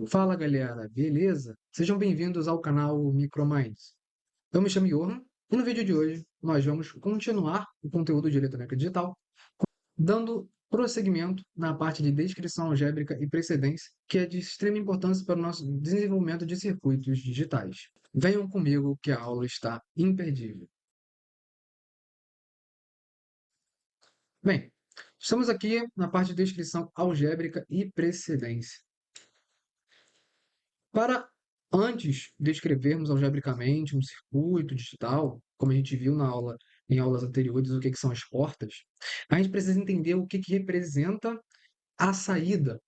Fala galera, beleza? Sejam bem-vindos ao canal Microminds. Eu me chamo Johan e no vídeo de hoje nós vamos continuar o conteúdo de eletrônica digital, dando prosseguimento na parte de descrição algébrica e precedência, que é de extrema importância para o nosso desenvolvimento de circuitos digitais. Venham comigo que a aula está imperdível. Bem, estamos aqui na parte de descrição algébrica e precedência. Para antes descrevermos algebricamente um circuito digital, como a gente viu em aulas anteriores, o que que são as portas, a gente precisa entender o que que representa a saída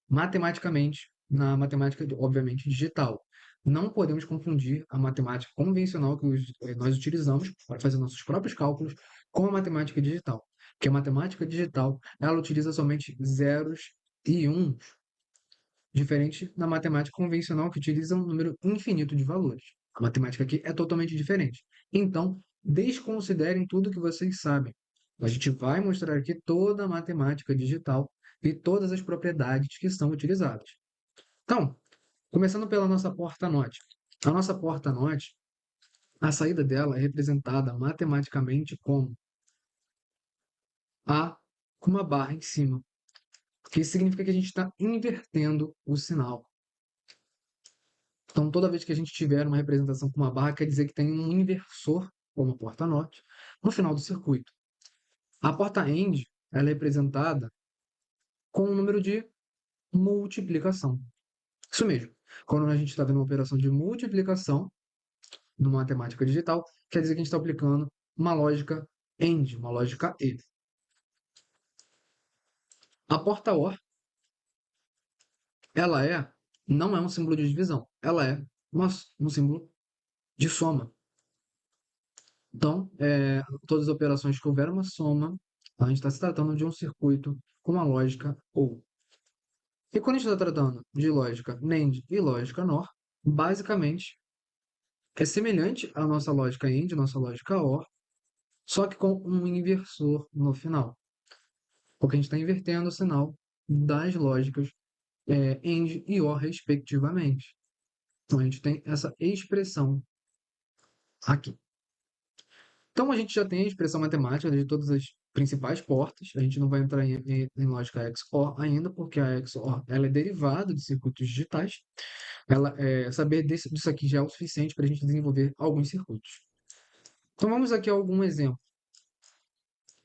matematicamente, na matemática, obviamente, digital. Não podemos confundir a matemática convencional que nós utilizamos para fazer nossos próprios cálculos com a matemática digital. Porque a matemática digital, ela utiliza somente zeros e uns, diferente da matemática convencional, que utiliza um número infinito de valores. A matemática aqui é totalmente diferente. Então, desconsiderem tudo que vocês sabem. A gente vai mostrar aqui toda a matemática digital e todas as propriedades que são utilizadas. Então, começando pela nossa porta-note. A nossa porta-note, a saída dela é representada matematicamente como A com uma barra em cima, que significa que a gente está invertendo o sinal. Então, toda vez que a gente tiver uma representação com uma barra, quer dizer que tem um inversor, ou uma porta-norte, no final do circuito. A porta AND ela é representada com um número de multiplicação. Isso mesmo. Quando a gente está vendo uma operação de multiplicação numa matemática digital, quer dizer que a gente está aplicando uma lógica AND, uma lógica E. A porta OR, ela não é um símbolo de divisão, ela é um símbolo de soma. Então, todas as operações que houver uma soma, a gente está se tratando de um circuito com uma lógica OR. E quando a gente está tratando de lógica NAND e lógica NOR, basicamente é semelhante à nossa lógica AND, nossa lógica OR, só que com um inversor no final. Porque a gente está invertendo o sinal das lógicas AND e OR, respectivamente. Então, a gente tem essa expressão aqui. Então, a gente já tem a expressão matemática de todas as principais portas. A gente não vai entrar em lógica XOR ainda, porque a XOR ela é derivada de circuitos digitais. Saber disso aqui já é o suficiente para a gente desenvolver alguns circuitos. Então, vamos aqui a algum exemplo.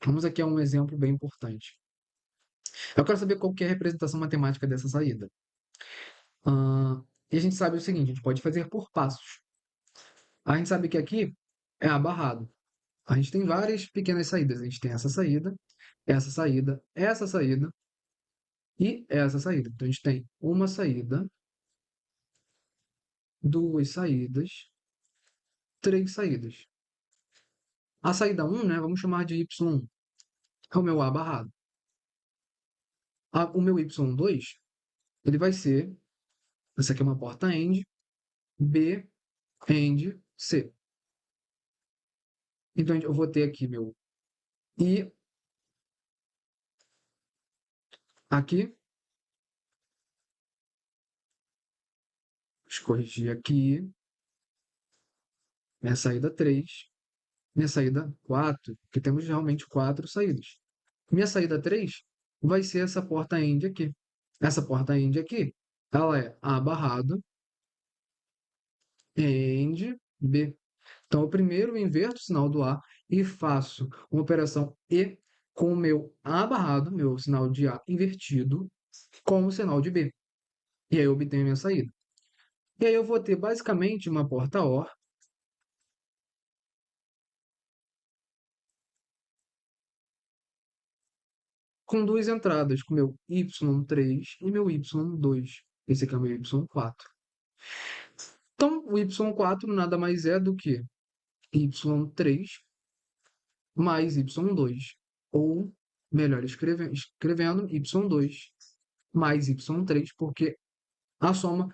Vamos aqui a um exemplo bem importante. Eu quero saber qual que é a representação matemática dessa saída. E a gente sabe o seguinte, a gente pode fazer por passos. A gente sabe que aqui é abarrado. A gente tem várias pequenas saídas. A gente tem essa saída, essa saída, essa saída e essa saída. Então, a gente tem uma saída, duas saídas, três saídas. A saída 1, né, vamos chamar de y1, é o meu A barrado. O meu y2, ele vai ser, essa aqui é uma porta AND, B, AND, C. Então, eu vou ter aqui meu I aqui, deixa eu corrigir aqui, minha saída 3, minha saída 4, porque temos realmente 4 saídas. Minha saída 3 vai ser essa porta AND aqui. Essa porta AND aqui, ela é A barrado, AND, B. Então, eu primeiro inverto o sinal do A e faço uma operação E com o meu A barrado, meu sinal de A invertido, com o sinal de B. E aí eu obtenho a minha saída. E aí eu vou ter basicamente uma porta OR com duas entradas, com meu Y3 e meu Y2. Esse aqui é o meu Y4. Então, o Y4 nada mais é do que Y3 mais Y2. Ou, melhor escrevendo, Y2 mais Y3, porque a soma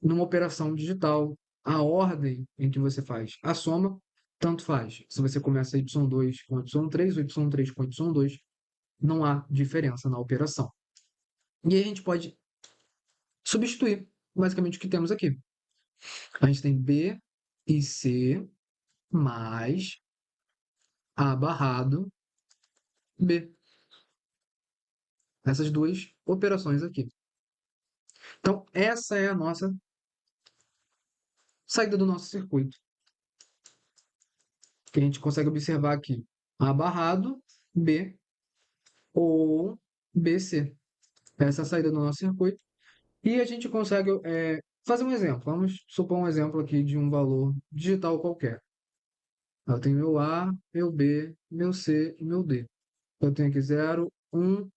numa operação digital, a ordem em que você faz a soma, tanto faz. Se você começa Y2 com Y3 ou Y3 com Y2, não há diferença na operação. E aí a gente pode substituir basicamente o que temos aqui. A gente tem B e C mais A barrado B. Essas duas operações aqui. Então, essa é a nossa saída do nosso circuito. Que a gente consegue observar aqui. A barrado B ou BC. Essa é a saída do nosso circuito. E a gente consegue fazer um exemplo. Vamos supor um exemplo aqui de um valor digital qualquer. Eu tenho meu A, meu B, meu C e meu D. Eu tenho aqui 0, 1,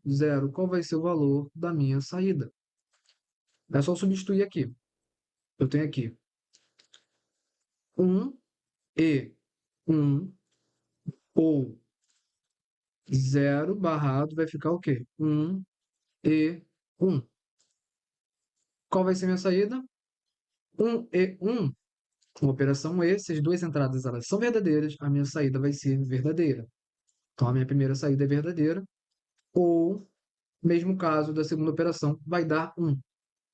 0. Qual vai ser o valor da minha saída? É só substituir aqui. Eu tenho aqui 1 e 1 ou 0 barrado vai ficar o quê? 1 e 1. Qual vai ser minha saída? 1 e 1. Uma operação E, se as duas entradas elas são verdadeiras, a minha saída vai ser verdadeira. Então, a minha primeira saída é verdadeira. Ou, mesmo caso da segunda operação, vai dar 1.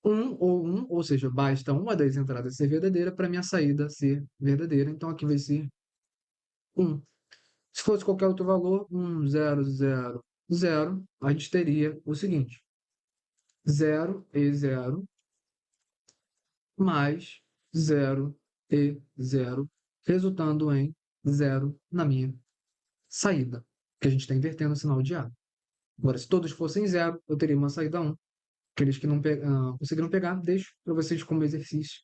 1, ou seja, basta uma das entradas ser verdadeira para minha saída ser verdadeira. Então, aqui vai ser 1. Se fosse qualquer outro valor, 1, 0, 0, 0, a gente teria o seguinte: 0 e 0 mais 0 e 0, resultando em 0 na minha saída, que a gente está invertendo o sinal de A. Agora, se todos fossem 0, eu teria uma saída 1. Aqueles que não conseguiram pegar, deixo para vocês como exercício.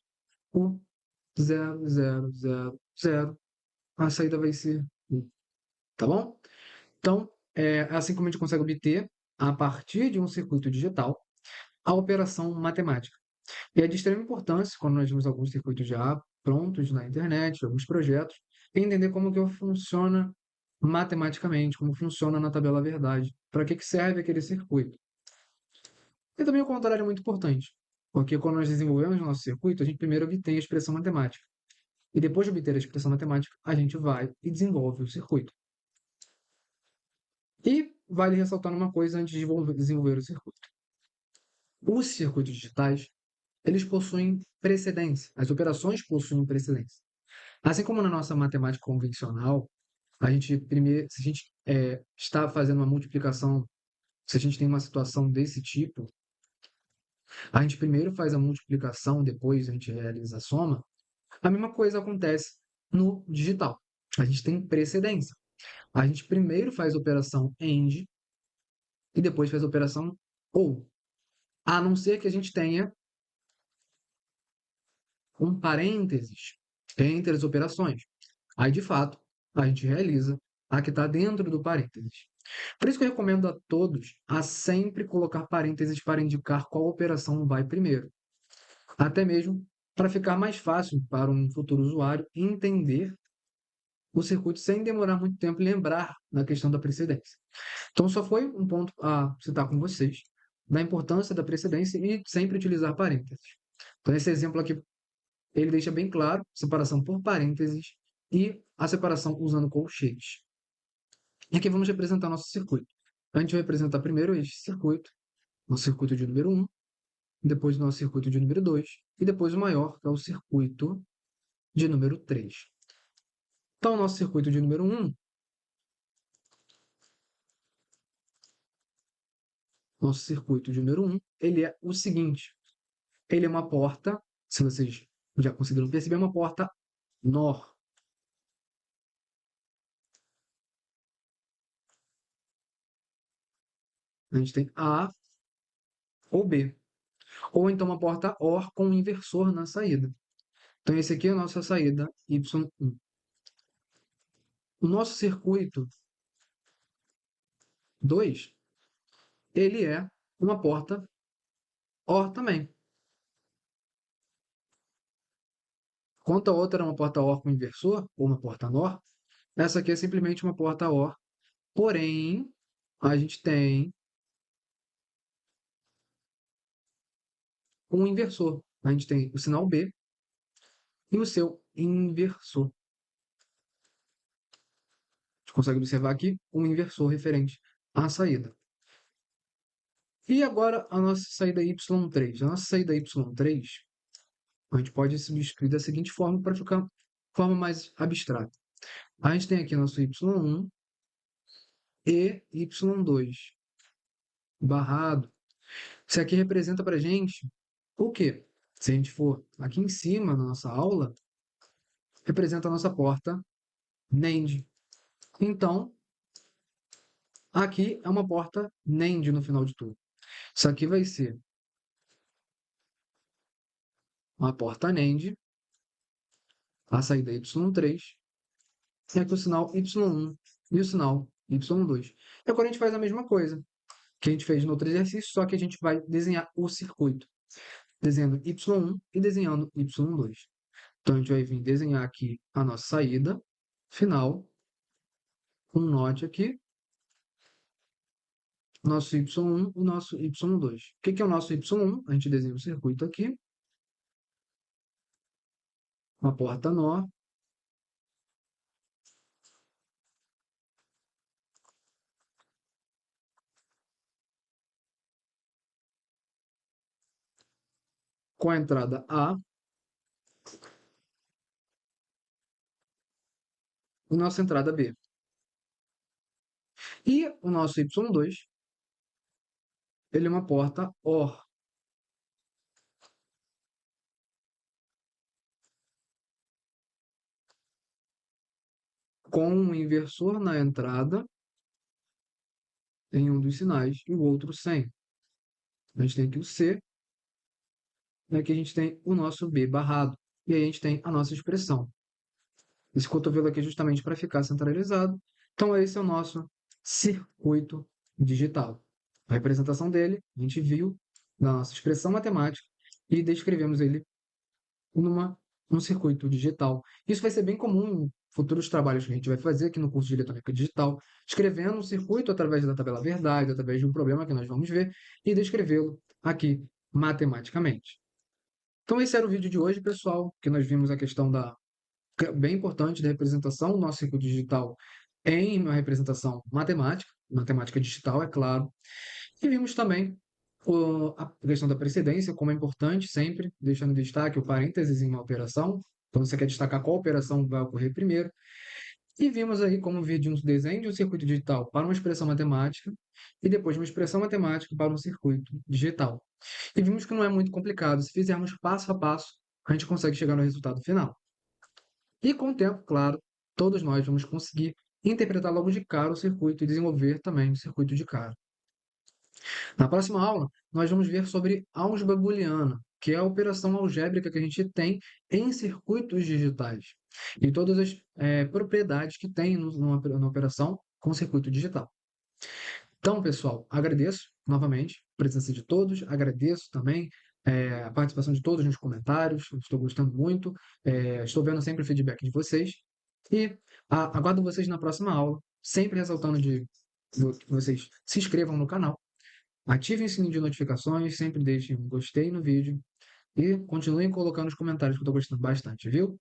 1, 0, 0, 0, 0. A saída vai ser 1. Tá bom? Então, é assim como a gente consegue obter, a partir de um circuito digital, a operação matemática. E é de extrema importância, quando nós vemos alguns circuitos já prontos na internet, alguns projetos, entender como que funciona matematicamente, como funciona na tabela verdade, para que serve aquele circuito. E também o contrário é muito importante, porque quando nós desenvolvemos o nosso circuito, a gente primeiro obtém a expressão matemática. E depois de obter a expressão matemática, a gente vai e desenvolve o circuito. E vale ressaltar uma coisa antes de desenvolver o circuito. Os circuitos digitais, eles possuem precedência. As operações possuem precedência. Assim como na nossa matemática convencional, a gente primeiro, se a gente está fazendo uma multiplicação, se a gente tem uma situação desse tipo, a gente primeiro faz a multiplicação, depois a gente realiza a soma. A mesma coisa acontece no digital. A gente tem precedência. A gente primeiro faz a operação AND e depois faz a operação OR. A não ser que a gente tenha um parênteses entre as operações. Aí, de fato, a gente realiza a que está dentro do parênteses. Por isso que eu recomendo a todos a sempre colocar parênteses para indicar qual operação vai primeiro. Até mesmo para ficar mais fácil para um futuro usuário entender o circuito sem demorar muito tempo e lembrar da questão da precedência. Então, só foi um ponto a citar com vocês, da importância da precedência e sempre utilizar parênteses. Então, esse exemplo aqui, ele deixa bem claro, separação por parênteses e a separação usando colchetes. E aqui vamos representar nosso circuito. A gente vai representar primeiro este circuito, nosso circuito de número 1, depois o nosso circuito de número 2, e depois o maior, que é o circuito de número 3. Então, o nosso circuito de número 1, nosso circuito de número 1, ele é o seguinte: ele é uma porta, se vocês já conseguiram perceber, é uma porta NOR. A gente tem A ou B. Ou então uma porta OR com um inversor na saída. Então, esse aqui é a nossa saída Y1. O nosso circuito 2, ele é uma porta OR também. Quanto a outra é uma porta OR com inversor, ou uma porta NOR, essa aqui é simplesmente uma porta OR. Porém, a gente tem um inversor. A gente tem o sinal B e o seu inversor. A gente consegue observar aqui um inversor referente à saída. E agora a nossa saída y3. A nossa saída y3, a gente pode substituir da seguinte forma para ficar de forma mais abstrata. A gente tem aqui nosso y1 e y2 barrado. Isso aqui representa para a gente o quê? Se a gente for aqui em cima na nossa aula, representa a nossa porta NAND. Então, aqui é uma porta NAND no final de tudo. Isso aqui vai ser uma porta NAND, a saída y3, e aqui o sinal y1 e o sinal y2. E agora a gente faz a mesma coisa que a gente fez no outro exercício, só que a gente vai desenhar o circuito, desenhando y1 e desenhando y2. Então a gente vai vir desenhar aqui a nossa saída final, um note aqui, nosso y1 e nosso y2. O que é o nosso y1? A gente desenha o circuito aqui, uma porta NOR, com a entrada A e nossa entrada B. E o nosso y2, ele é uma porta OR, com um inversor na entrada em um dos sinais e o outro sem. A gente tem aqui o C, e aqui a gente tem o nosso B barrado. E aí a gente tem a nossa expressão. Esse cotovelo aqui é justamente para ficar centralizado. Então, esse é o nosso circuito digital. A representação dele, a gente viu na nossa expressão matemática e descrevemos ele num circuito digital. Isso vai ser bem comum em futuros trabalhos que a gente vai fazer aqui no curso de eletrônica digital, escrevendo um circuito através da tabela verdade, através de um problema que nós vamos ver, e descrevê-lo aqui matematicamente. Então, esse era o vídeo de hoje, pessoal, que nós vimos a questão bem importante da representação do nosso circuito digital em uma representação matemática, matemática digital, é claro. E vimos também a questão da precedência, como é importante sempre, deixando em destaque o parênteses em uma operação, quando você quer destacar qual operação vai ocorrer primeiro. E vimos aí como vir de um desenho de um circuito digital para uma expressão matemática, e depois de uma expressão matemática para um circuito digital. E vimos que não é muito complicado, se fizermos passo a passo, a gente consegue chegar no resultado final. E com o tempo, claro, todos nós vamos conseguir interpretar logo de cara o circuito e desenvolver também o circuito de cara. Na próxima aula, nós vamos ver sobre álgebra booleana, que é a operação algébrica que a gente tem em circuitos digitais, e todas as propriedades que tem numa operação com circuito digital. Então, pessoal, agradeço novamente a presença de todos, agradeço também a participação de todos nos comentários, estou gostando muito, estou vendo sempre o feedback de vocês, e aguardo vocês na próxima aula, sempre ressaltando que vocês se inscrevam no canal, ativem o sininho de notificações, sempre deixem um gostei no vídeo e continuem colocando nos comentários que eu estou gostando bastante, viu?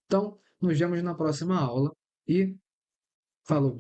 Então, nos vemos na próxima aula e falou!